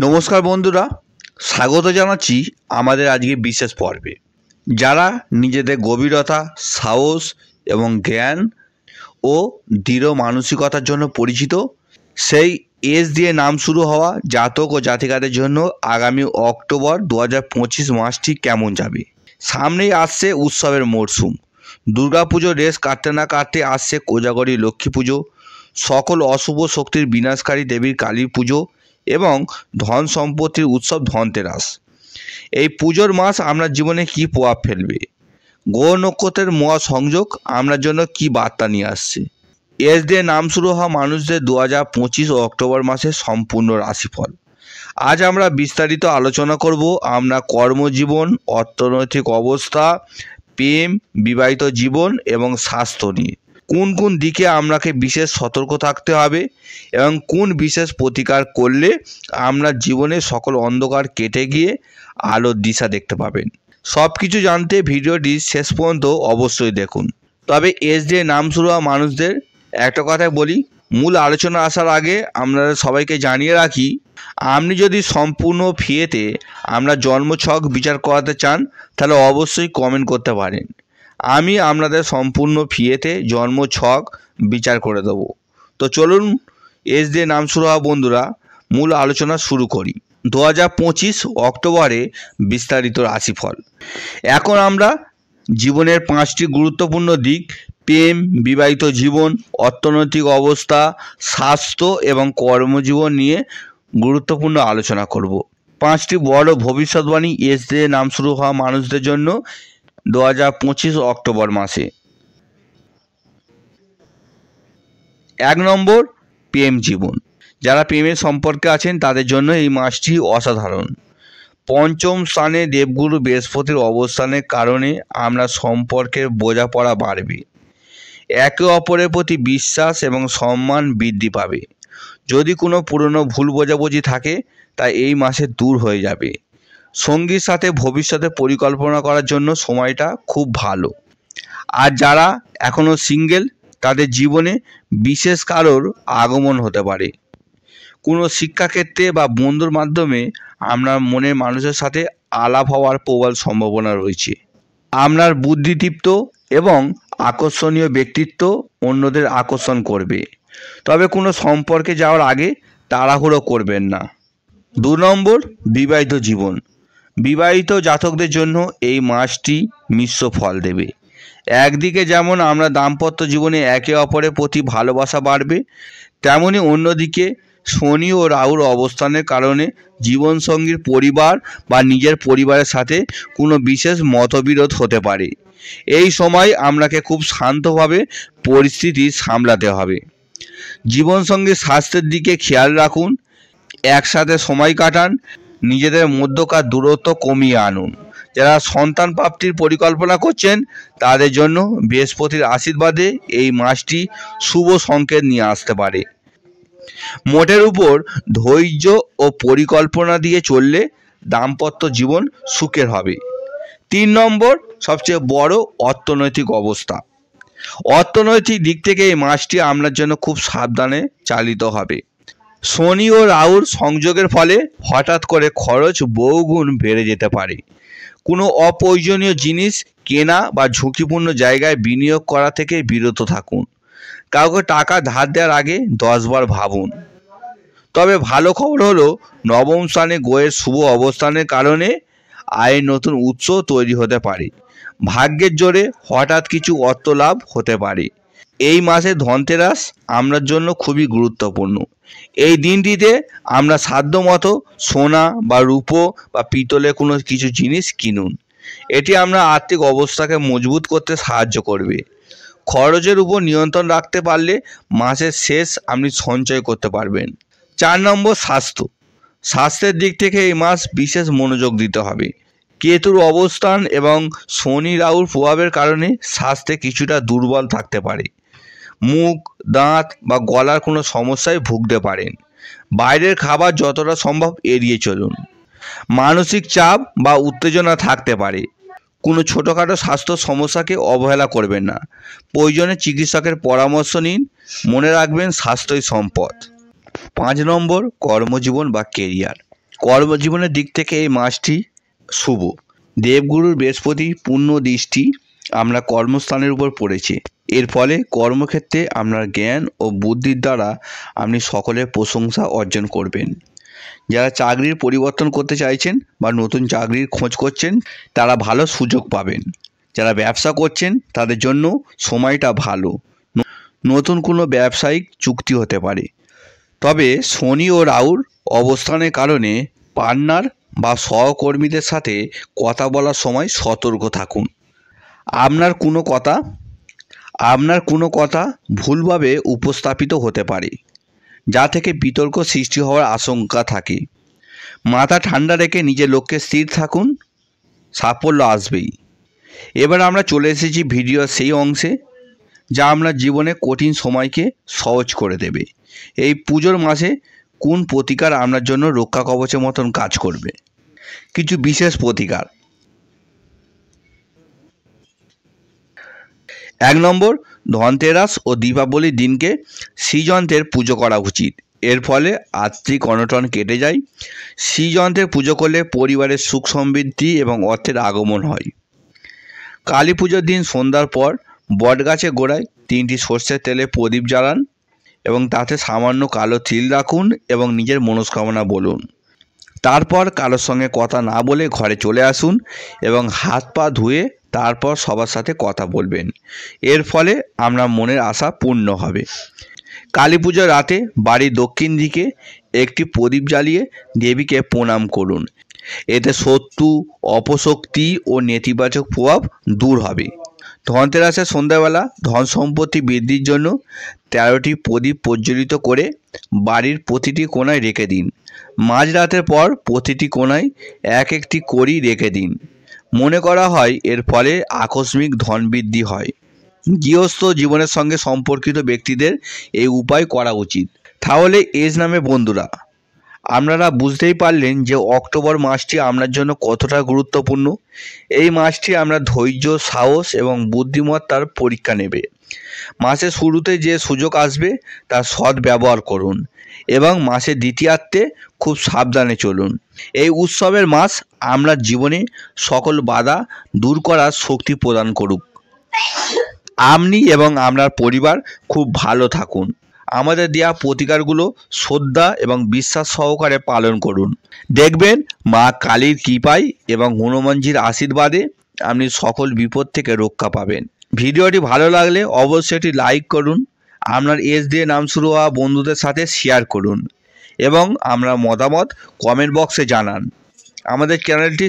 নমস্কার বন্ধুরা, স্বাগত জানাচ্ছি আমাদের আজকে বিশেষ পর্বে। যারা নিজেদের গভীরতা, সাহস এবং জ্ঞান ও দৃঢ় মানসিকতার জন্য পরিচিত, সেই এস দিয়ে নাম শুরু হওয়া জাতক ও জাতিকাদের জন্য আগামী অক্টোবর 2025 মাসটি কেমন যাবে। সামনেই আসছে উৎসবের মরশুম। দুর্গাপুজোর রেশ কাটতে না কাটতে আসছে কোজাগরী লক্ষ্মী পুজো, সকল অশুভ শক্তির বিনাশকারী দেবীর কালী পুজো এবং ধন সম্পত্তির উৎসব ধনতেরাস। এই পুজোর মাস আপনার জীবনে কী প্রভাব ফেলবে, গ্রহ নক্ষত্রের মহা সংযোগ আপনার জন্য কী বার্তা নিয়ে আসছে। এস দিয়ে নাম শুরু হওয়া মানুষদের 2025 অক্টোবর মাসের সম্পূর্ণ রাশিফল। আজ আমরা বিস্তারিত আলোচনা করব আপনার কর্মজীবন, অর্থনৈতিক অবস্থা, প্রেম, বিবাহিত জীবন এবং স্বাস্থ্য নিয়ে। কোন কোন দিকে আপনাকে বিশেষ সতর্ক থাকতে হবে এবং কোন বিশেষ প্রতিকার করলে আপনার জীবনে সকল অন্ধকার কেটে গিয়ে আলোর দিশা দেখতে পাবেন। সব কিছু জানতে ভিডিওটি শেষ পর্যন্ত অবশ্যই দেখুন। তবে এস দিয়ে নাম শুরু হওয়া মানুষদের একটা কথাই বলি, মূল আলোচনা আসার আগে আপনাদের সবাইকে জানিয়ে রাখি, আপনি যদি সম্পূর্ণ ফ্রিতে আপনার জন্মছক বিচার করাতে চান তাহলে অবশ্যই কমেন্ট করতে পারেন। আমি আপনাদের সম্পূর্ণ ফ্রিতে জন্মছক বিচার করে দেবো। তো চলুন এস দিয়ে নাম শুরু হওয়া বন্ধুরা মূল আলোচনা শুরু করি। 2025 অক্টোবরে বিস্তারিত রাশিফল। এখন আমরা জীবনের 5টি গুরুত্বপূর্ণ দিক, প্রেম, বিবাহিত জীবন, অর্থনৈতিক অবস্থা, স্বাস্থ্য এবং কর্মজীবন নিয়ে গুরুত্বপূর্ণ আলোচনা করব। 5টি বড় ভবিষ্যৎবাণী এস দিয়ে নাম শুরু হওয়া মানুষদের জন্য 2025 অক্টোবর মাসে। 1 নম্বর, প্রেম জীবন। যারা প্রেমের সম্পর্কে আছেন তাদের জন্য এই মাসটি অসাধারণ। পঞ্চম স্থানে দেবগুরু বৃহস্পতির অবস্থানের কারণে আমরা সম্পর্কের বোঝাপড়া বাড়বে। একে অপরের প্রতি বিশ্বাস এবং সম্মান বৃদ্ধি পাবে। যদি কোনো পুরনো ভুল বোঝাবুঝি থাকে তা এই মাসে দূর হয়ে যাবে। সঙ্গীর সাথে ভবিষ্যতে পরিকল্পনা করার জন্য সময়টা খুব ভালো। আর যারা এখনও সিঙ্গেল তাদের জীবনে বিশেষ কারোর আগমন হতে পারে। কোনো শিক্ষাক্ষেত্রে বা বন্ধুর মাধ্যমে আপনার মনের মানুষের সাথে আলাপ হওয়ার প্রবল সম্ভাবনা রয়েছে। আপনার বুদ্ধিদীপ্ত এবং আকর্ষণীয় ব্যক্তিত্ব অন্যদের আকর্ষণ করবে। তবে কোনো সম্পর্কে যাওয়ার আগে তাড়াহুড়ো করবেন না। 2 নম্বর, বিবাহিত জীবন। বিবাহিত জাতকদের জন্য এই মাসটি মিশ্র ফল দেবে। একদিকে যেমন আমরা দাম্পত্য জীবনে একে অপরের প্রতি ভালোবাসা বাড়বে, তেমনি অন্যদিকে শনি ও রাহুর অবস্থানের কারণে জীবনসঙ্গীর পরিবার বা নিজের পরিবারের সাথে কোনো বিশেষ মতবিরোধ হতে পারে। এই সময় আপনাকে খুব শান্তভাবে পরিস্থিতি সামলাতে হবে। জীবনসঙ্গীর স্বাস্থ্যের দিকে খেয়াল রাখুন, একসাথে সময় কাটান, নিজেদের মধ্যকার দূরত্ব কমিয়ে আনুন। যারা সন্তান প্রাপ্তির পরিকল্পনা করছেন তাদের জন্য বৃহস্পতির আশীর্বাদে এই মাসটি শুভ সংকেত নিয়ে আসতে পারে। মোটের উপর ধৈর্য ও পরিকল্পনা দিয়ে চললে দাম্পত্য জীবন সুখের হবে। 3 নম্বর, সবচেয়ে বড়, অর্থনৈতিক অবস্থা। অর্থনৈতিক দিক থেকে এই মাসটি আপনার জন্য খুব সাবধানে চালিত হবে। শনি ও রাহুর সংযোগের ফলে হঠাৎ করে খরচ বহুগুণ বেড়ে যেতে পারে। কোনো অপ্রয়োজনীয় জিনিস কেনা বা ঝুঁকিপূর্ণ জায়গায় বিনিয়োগ করা থেকে বিরত থাকুন। কাউকে টাকা ধার দেওয়ার আগে 10 বার ভাবুন। তবে ভালো খবর হলো, নবম স্থানে গ্রহের শুভ অবস্থানের কারণে আয়ের নতুন উৎস তৈরি হতে পারে। ভাগ্যের জোরে হঠাৎ কিছু অর্থ লাভ হতে পারে। এই মাসে ধনতেরাস আপনার জন্য খুবই গুরুত্বপূর্ণ। এই দিনটিতে আমরা সাধ্যমতো সোনা বা রূপো বা পিতলের কোনো কিছু জিনিস কিনুন। এটি আপনার আর্থিক অবস্থাকে মজবুত করতে সাহায্য করবে। খরচের উপর নিয়ন্ত্রণ রাখতে পারলে মাসের শেষ আপনি সঞ্চয় করতে পারবেন। 4 নম্বর, স্বাস্থ্য। স্বাস্থ্যের দিক থেকে এই মাস বিশেষ মনোযোগ দিতে হবে। কেতুর অবস্থান এবং শনি রাহুর প্রভাবের কারণে স্বাস্থ্যে কিছুটা দুর্বল থাকতে পারে। মুখ, দাঁত বা গলার কোনো সমস্যায় ভুগতে পারেন। বাইরের খাবার যতটা সম্ভব এড়িয়ে চলুন। মানসিক চাপ বা উত্তেজনা থাকতে পারে। কোনো ছোটোখাটো স্বাস্থ্য সমস্যাকে অবহেলা করবেন না। প্রয়োজনে চিকিৎসকের পরামর্শ নিন। মনে রাখবেন, স্বাস্থ্যই সম্পদ। 5 নম্বর, কর্মজীবন বা কেরিয়ার। কর্মজীবনের দিক থেকে এই মাসটি শুভ। দেবগুরুর বৃহস্পতির পূর্ণ দৃষ্টি আমরা কর্মস্থানের উপর পড়েছে। এর ফলে কর্মক্ষেত্রে আপনার জ্ঞান ও বুদ্ধির দ্বারা আপনি সকলের প্রশংসা অর্জন করবেন। যারা চাকরির পরিবর্তন করতে চাইছেন বা নতুন চাকরির খোঁজ করছেন তারা ভালো সুযোগ পাবেন। যারা ব্যবসা করছেন তাদের জন্য সময়টা ভালো, নতুন কোনো ব্যবসায়িক চুক্তি হতে পারে। তবে শনি ও রাহুর অবস্থানের কারণে পার্টনার বা সহকর্মীদের সাথে কথা বলার সময় সতর্ক থাকুন। আপনার কোনো কথা ভুলভাবে উপস্থাপিত হতে পারে, যা থেকে বিতর্ক সৃষ্টি হওয়ার আশঙ্কা থাকে। মাথা ঠান্ডা রেখে নিজের লক্ষ্যে স্থির থাকুন, সাফল্য আসবেই। এবার আমরা চলে এসেছি ভিডিওর সেই অংশে যা আপনার জীবনে কঠিন সময়কে সহজ করে দেবে। এই পুজোর মাসে কোন প্রতিকার আপনার জন্য রক্ষা কবচের মতন কাজ করবে? কিছু বিশেষ প্রতিকার। 1 নম্বর, ধনতেরাস ও দীপাবলির দিনকে শ্রীযন্ত্রের পুজো করা উচিত। এর ফলে আর্থিক অনটন কেটে যায়। শ্রীযন্ত্রের পুজো করলে পরিবারের সুখ সমৃদ্ধি এবং অর্থের আগমন হয়। কালী পুজোর দিন সন্ধ্যার পর বটগাছের গোড়ায় 3টি সর্ষের তেলে প্রদীপ জ্বালান এবং তাতে সামান্য কালো তিল রাখুন এবং নিজের মনস্কামনা বলুন। তারপর কারোর সঙ্গে কথা না বলে ঘরে চলে আসুন এবং হাত পা ধুয়ে তারপর সবার সাথে কথা বলবেন। এর ফলে আপনার মনের আশা পূর্ণ হবে। কালী পুজোর রাতে বাড়ির দক্ষিণ দিকে একটি প্রদীপ জ্বালিয়ে দেবীকে প্রণাম করুন। এতে শত্রু, অপশক্তি ও নেতিবাচক প্রভাব দূর হবে। ধনতেরাসের সন্ধ্যাবেলা ধন সম্পত্তি বৃদ্ধির জন্য 13টি প্রদীপ প্রজ্বলিত করে বাড়ির প্রতিটি কোণায় রেখে দিন। মাঝরাতের পর প্রতিটি কোণায় একটি কড়ি রেখে দিন। মনে করা হয় এর ফলে আকস্মিক ধন বৃদ্ধি হয়। গৃহস্থ জীবনের সঙ্গে সম্পর্কিত ব্যক্তিদের এই উপায় করা উচিত। তাহলে এজ নামে বন্ধুরা, আপনারা বুঝতেই পারলেন যে অক্টোবর মাসটি আপনার জন্য কতটা গুরুত্বপূর্ণ। এই মাসটি আমরা ধৈর্য, সাহস এবং বুদ্ধিমত্তার পরীক্ষা নেবে। মাসের শুরুতে যে সুযোগ আসবে তার সৎ ব্যবহার করুন এবং মাসের দ্বিতীয়ার্ধে খুব সাবধানে চলুন। এই উৎসবের মাস আপনার জীবনে সকল বাধা দূর করার শক্তি প্রদান করুক। আপনি এবং আপনার পরিবার খুব ভালো থাকুন। আমাদের দেওয়া প্রতিকারগুলো শ্রদ্ধা এবং বিশ্বাস সহকারে পালন করুন। দেখবেন মা কালীর কৃপায় এবং হনুমানজির আশীর্বাদে আপনি সকল বিপদ থেকে রক্ষা পাবেন। ভিডিওটি ভালো লাগলে অবশ্যই এটি লাইক করুন, আপনার এজ দিয়ে নাম শুরু হওয়া বন্ধুদের সাথে শেয়ার করুন এবং আপনার মতামত কমেন্ট বক্সে জানান। আমাদের চ্যানেলটি